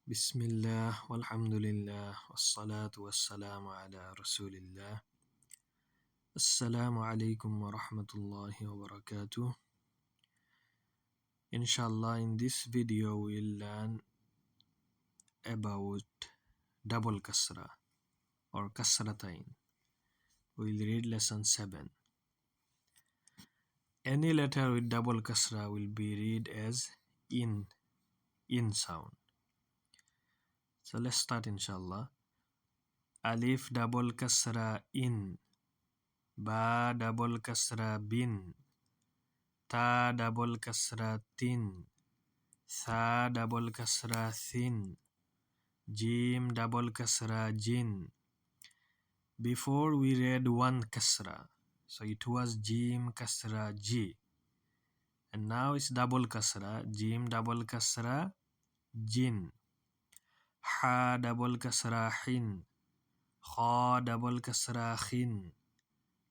Bismillah, walhamdulillah, wassalatu wassalamu ala rasulillah. Assalamu alaikum wa rahmatullahi wa barakatuh. Inshallah, in this video we'll learn about double kasra or kasratain. We'll read lesson 7. Any letter with double kasra will be read as in sound. So let's start inshallah. Alif double kasra in, ba double kasra bin, ta double kasra tin, tha double kasra thin, jim double kasra jin. Before we read one kasra, so it was jim kasra ji, and now it's double kasra, jim double kasra jin, ha double kasra hin, kha double kasra khin,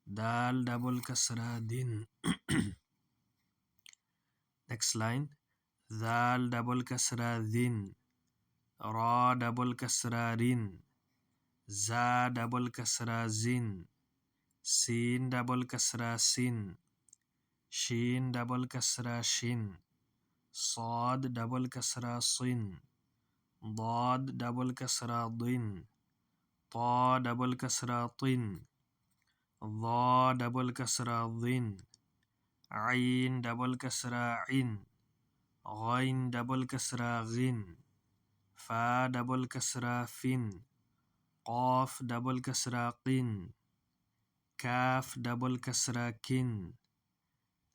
dal double kasra din. Next line, zal double kasra din, ra double kasra rin, za double kasra zin, sin double kasra sin, shin double kasra shin, sad double kasra sin, dad double kasra din, ta double kasra tin, dha double kasra din, ain double kasra in, ghain double kasra ghin, fa double kasra fin, qaf double kasra qin, kaf double kasra kin,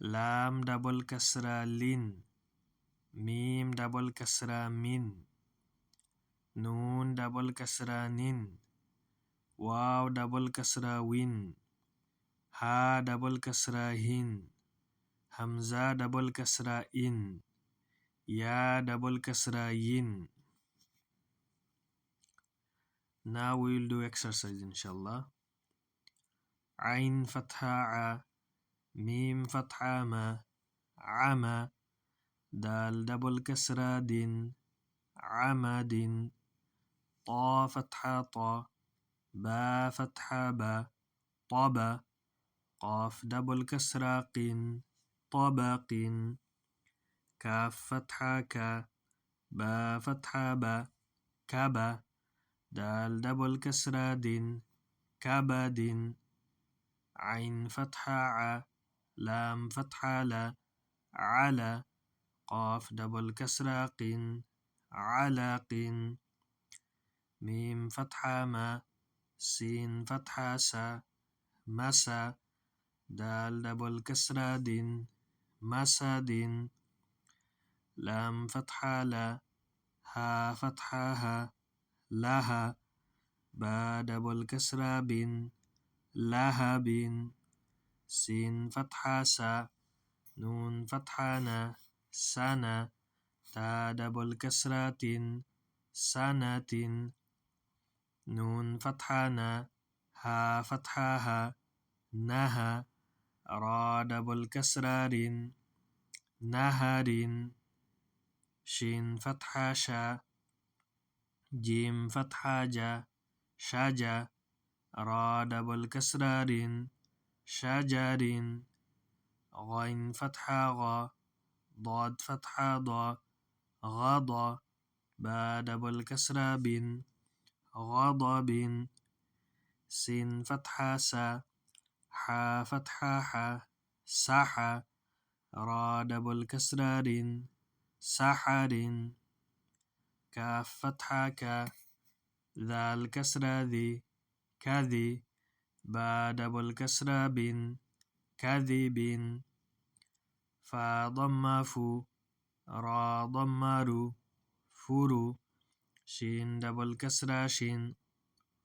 lam double kasra lin, mim double kasra min, nun double kasra nin, waw double kasra win, ha double kasra hin, hamza double kasra in, ya double kasra yin. Now we will do exercise inshallah. Ain fatha a, mim fatha ma, ama, dal double kasra din, amadin, ta fatha ta, ba fatha ba, taba, qaf double kasra qin, tabaqin, kaf fatha ka, ba fatha ba, kaba, dal double kasra din, kabadin, ain fatha a, lam fatha la, ala, qaf double kasra qin, alaqin, mim fatha ma, sin fatha sa, masa, dal double kasra din, masadin, lam fatha la, ha fatha ha, laha, ba double kasra bin, lahabin, sin fatha sa, nun fatha na, sana, ta double kasra tin, sanatin, nun fatha na, ha fatha ha, naha, ra double kasra rin, naharin, shin fatha sha, jim fatha ja, shaja, ra double kasra rin, shajarin, ghain fatha gha, dad fatha da, ghada, ba double kasra bin, ghadabin, sin fatha sa, ha fatha ha, saha, ra double kasra rin, saharin, kaf fatha ka, dal kasra di, kadhi, ba double kasra bin, kadhibin, fa dhamma fu, ra dhamma ru, furu, shin double kasra shin,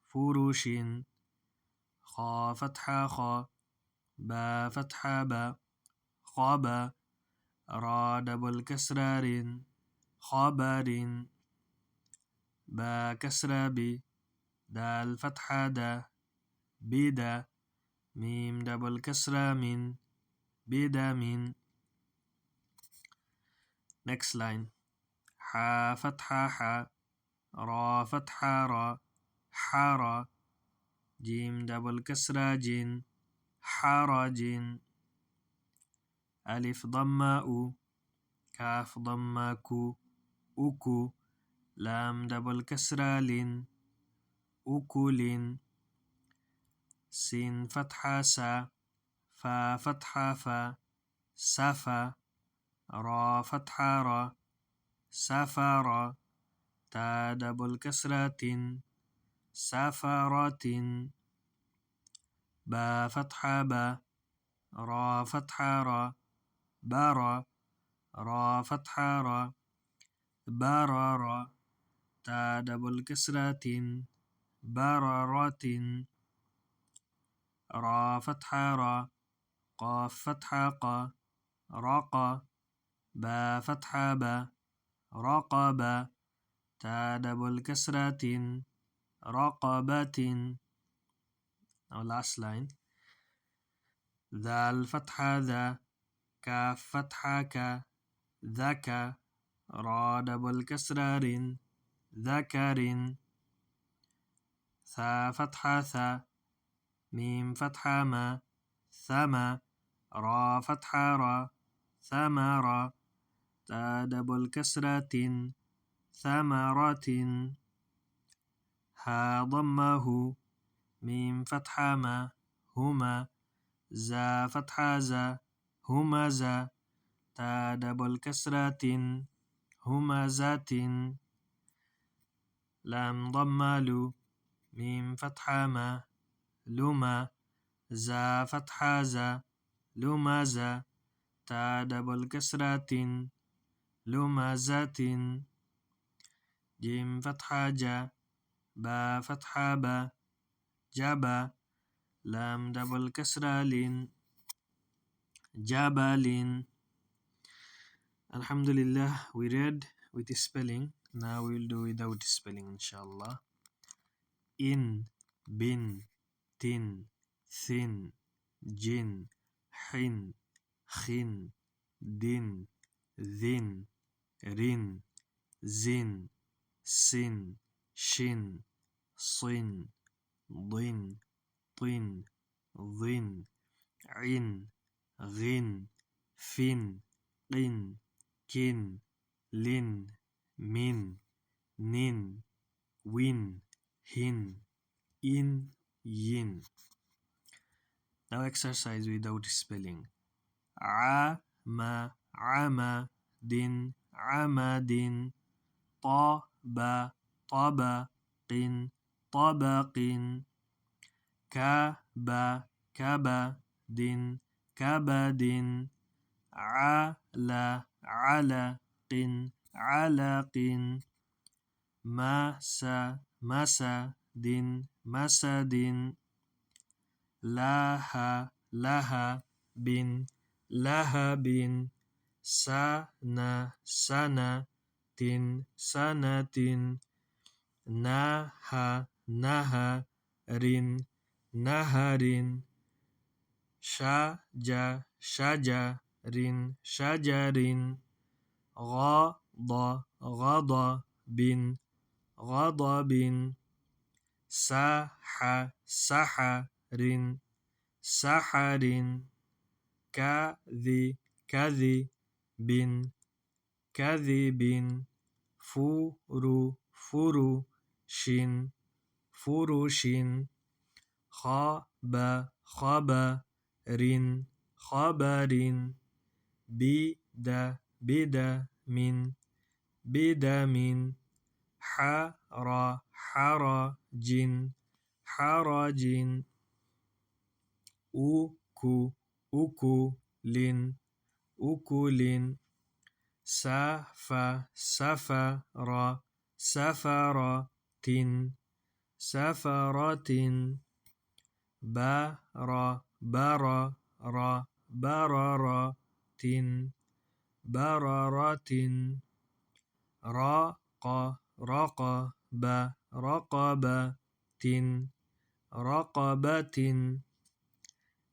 furushin, kha fatha kha, ba fatha ba, khaba, ra double kasra rin, khabarin, ba kasra bi, dal fatha da, bida, mim double kasra min, bidamin. Next line, ha fatha ha, را فتحة را حارة. جيم دبل كسرة جن حرج. ألف ضمة أو كاف ضمة كو أكو. لام دبل كسرة لن أكل. سين فتحة سا فا فتحة فا سفا. را فتحة را سفر. تا دبل كسرة تن سفرة. با فتحة با را فتحة را برا. را فتحة را برر. تا دبل كسرة بررة. را فتحة را قاف فتحة قا رقا. با فتحة با رقبة. تا دبل كسرة رقبة. Now last line. ذال فتحة ذا كاف فتحة كا ذكا. را دبل كسرة رن ذكر. ثا فتحة ثا ميم فتحة ما ثما. را فتحة را ثمرة. تا دبل كسرة ثمرة. ها ضمه ميم فتحة ما هما. زا فتحة زا همزة. تا دبل كسرة همزة. لام ضمة لو ميم فتحة ما لما. زا فتحة زا لمزة. تا دبل كسرة لمزة. جيم فتحة جا با فتحة با جبا. لام دبل كسرة لين جبل. Alhamdulillah, we read with the spelling. Now we'll do without the spelling, inshallah. In, bin, tin, thin, jin, hin, khin, din, thin, rin, zin, sin, shin, sin, ضن, طن, ضن, عن, غن, fin, قن, kin, lin, min, nin, win, hin, in, yin. Now exercise without spelling. عام عما دن عمد. طاب طبق طبق. كاب كبد كبد. على علق علق. مسد مسد. لهب لهب. سنة سنة سنة. نهر نهر. شجر شجر غضب غضب. سحر سحر. كذب كذب. فرش فرش. خبر خبر. بدم حرج حرج. أكل أكل. سفر سفرة سفرة. بررة بررة بررة. رقبة رقبة رقبة.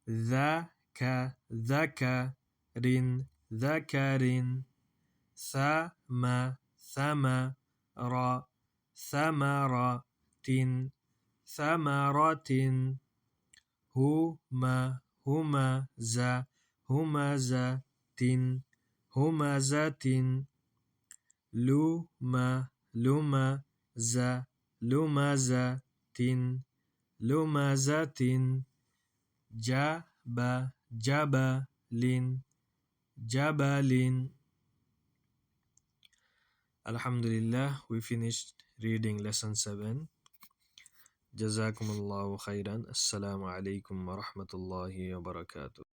ذكر ذكر. ثمرة thamaratin thamaratin humaza humazatin humazatin lumazatin lumazatin jabalin jabalin. Alhamdulillah, we finished reading lesson 7. Jazakumullahu khairan. Assalamu alaikum wa rahmatullahi wa barakatuh.